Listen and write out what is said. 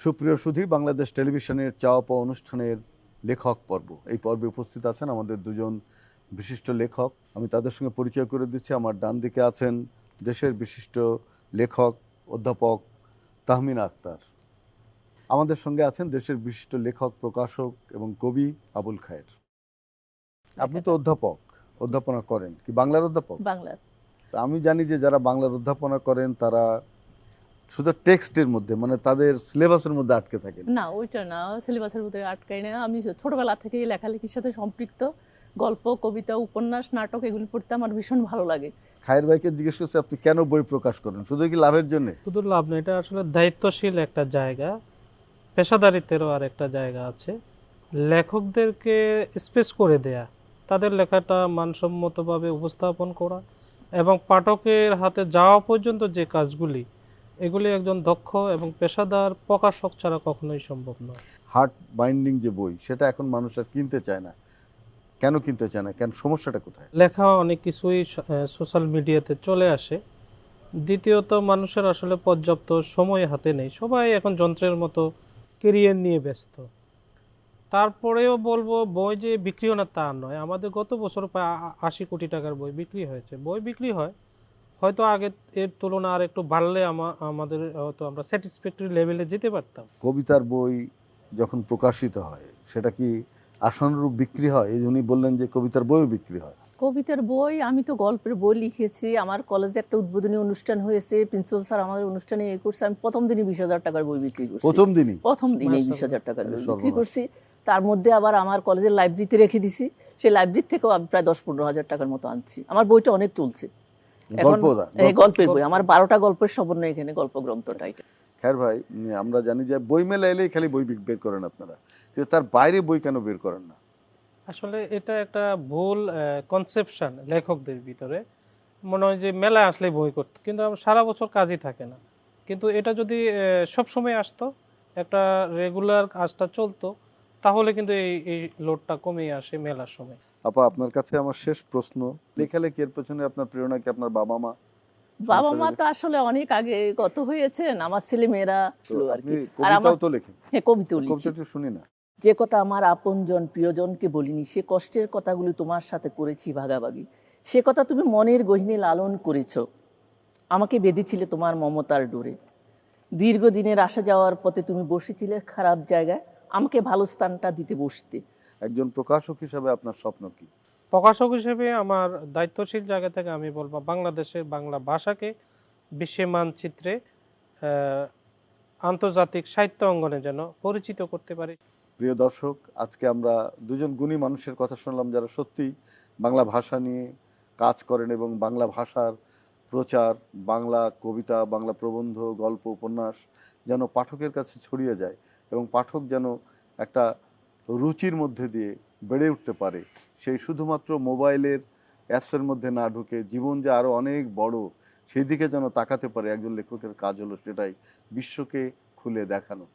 সুপ্রিয় সুধী, বাংলাদেশ টেলিভিশনের চাওয়া পাওয়া অনুষ্ঠানের লেখক পর্ব। এই পর্বে উপস্থিত আছেন আমাদের দুজন বিশিষ্ট লেখক। আমি তাদের সঙ্গে পরিচয় করে দিচ্ছি। আমার ডান দিকে আছেন দেশের বিশিষ্ট লেখক অধ্যাপক তাহমিনা আক্তার। আমাদের সঙ্গে আছেন দেশের বিশিষ্ট লেখক, প্রকাশক এবং কবি আবুল খায়ের। আপনি তো অধ্যাপনা করেন কি? বাংলার অধ্যাপক? বাংলার। আমি জানি যে যারা বাংলার অধ্যাপনা করেন তারা শুধু টেক্সটের মধ্যে, মানে তাদের সিলেবাসের মধ্যে আটকে থাকে না, ওইটা না, সিলেবাসের মধ্যে আটকাই না। আমি ছোটবেলা থেকেই লেখালেখির সাথে সম্পৃক্ত। গল্প, কবিতা, উপন্যাস, নাটক এগুলি পড়তে আমার ভীষণ ভালো লাগে। খায়ের ভাইকে জিজ্ঞেস করছে আপনি কেন বই প্রকাশ করেন? শুধু কি লাভের জন্য? শুধু লাভ না, এটা আসলে দায়িত্বশীল একটা জায়গা, পেশাদারিত্বেরও আর একটা জায়গা আছে। লেখকদেরকে স্পেস করে দেয়া, তাদের লেখাটা মানসম্মতভাবে উপস্থাপন করা এবং পাঠকের হাতে যাওয়া পর্যন্ত যে কাজগুলি, এগুলি একজন দক্ষ এবং পেশাদার প্রকাশক ছাড়া কখনোই সম্ভব নয়। হার্ট বাইন্ডিং যে বই, সেটা এখন মানুষ আর কিনতে চায় না। কেন কিনতে চায় না? কেন? সমস্যাটা কোথায়? লেখা অনেক কিছুই সোশ্যাল মিডিয়াতে চলে আসে। দ্বিতীয়ত, মানুষের আসলে পর্যাপ্ত সময় হাতে নেই, সবাই এখন যন্ত্রের মতো কেরিয়ার নিয়ে ব্যস্ত। তারপরেও বলবো, বই যে বিক্রি হয় না তা নয়। আমাদের গত বছর প্রায় 80 কোটি টাকার বই বিক্রি হয়েছে। বই বিক্রি হয়, হয়তো আগে এর তুলনা আর একটু বাড়লে আমাদের হয়তো আমরা স্যাটিসফ্যাক্টরি লেভেলে যেতে পারতাম। কবিতার বই যখন প্রকাশিত হয় সেটা কি আশানুরূপ বিক্রি হয়? এই উনি বললেন যে কবিতার বইও বিক্রি হয়। কবিতার বই, আমি তো গল্পের বই লিখেছি। আমার কলেজে একটা উদ্বোধনী অনুষ্ঠান হয়েছে, প্রিন্সিপাল স্যার আমাদের অনুষ্ঠানে করছে। আমি প্রথম দিনই 20,000 টাকার বই বিক্রি করছি। প্রথম দিনই 20,000 টাকার বই বিক্রি করছি। তার মধ্যে আবার আমার কলেজের লাইব্রেরিতে রেখে দিছি। সেই লাইব্রেরি থেকেও আমি প্রায় 10-15,000 টাকার মতো আনছি। আমার বইটা অনেক চলছে। এখন গল্পের বই, আমার 12টা গল্পের সমন্বয় এখানে গল্প গ্রন্থটা। খায়ের ভাই, আমরা জানি যে বই মেলা এলেই খালি বই বের করেন আপনারা, কিন্তু তার বাইরে বই কেন বের করেন না? আসলে এটা একটা ভুল কনসেপশন লেখকদের ভিতরে। মনে হয় যে মেলা আসলে বই করতে, কিন্তু সারা বছর কাজই থাকে না। কিন্তু এটা যদি সব সময় আসতো, একটা রেগুলার কাজটা চলতো, তাহলে কিন্তু এই লোডটা কমে আসে মেলার সময়। আপা, আপনার কাছে আমার শেষ প্রশ্ন, লেখালেখি এর পেছনে আপনার প্রেরণা কি আপনার বাবা মা? বাবা মা তো আসলে অনেক আগে গত হয়েছেন। আমার ছেলে মেয়েরা কবিতাও তো লেখেন? হ্যাঁ, কবিতাও লিখি। কবিতা একটু শুনি না। যে কথা আমার আপনজন প্রিয়জনকে বলিনি, সে কষ্টের কথাগুলি তোমার সাথে করেছি ভাগাভাগি। সে কথা তুমি মনের গহিনে লালন করেছ, আমাকে বেঁধেছিলে তোমার মমতার ডোরে। দীর্ঘদিনের আসা যাওয়ার পথে তুমি বসেছিলে খারাপ জায়গায়, আমাকে ভালো স্থানটা দিতে বসতে। একজন প্রকাশক হিসাবে আপনার স্বপ্ন কি? প্রকাশক হিসেবে আমার দায়িত্বশীল জায়গা থেকে আমি বলবো, বাংলাদেশের বাংলা ভাষাকে বিশ্বের মানচিত্রে আন্তর্জাতিক সাহিত্য অঙ্গনে যেন পরিচিত করতে পারি। প্রিয় দর্শক, আজকে আমরা দুজন গুণী মানুষের কথা শুনলাম যারা সত্যি বাংলা ভাষা নিয়ে কাজ করেন এবং বাংলা ভাষার প্রচার, বাংলা কবিতা, বাংলা প্রবন্ধ, গল্প, উপন্যাস যেন পাঠকের কাছে ছড়িয়ে যায় এবং পাঠক যেন একটা রুচির মধ্যে দিয়ে বেড়ে উঠতে পারে। সেই শুধুমাত্র মোবাইলের অ্যাপসের মধ্যে না ঢুকে জীবন যে আরও অনেক বড়, সেই দিকে যেন তাকাতে পারে। একজন লেখকের কাজ হলো সেটাই, বিশ্বকে খুলে দেখানো।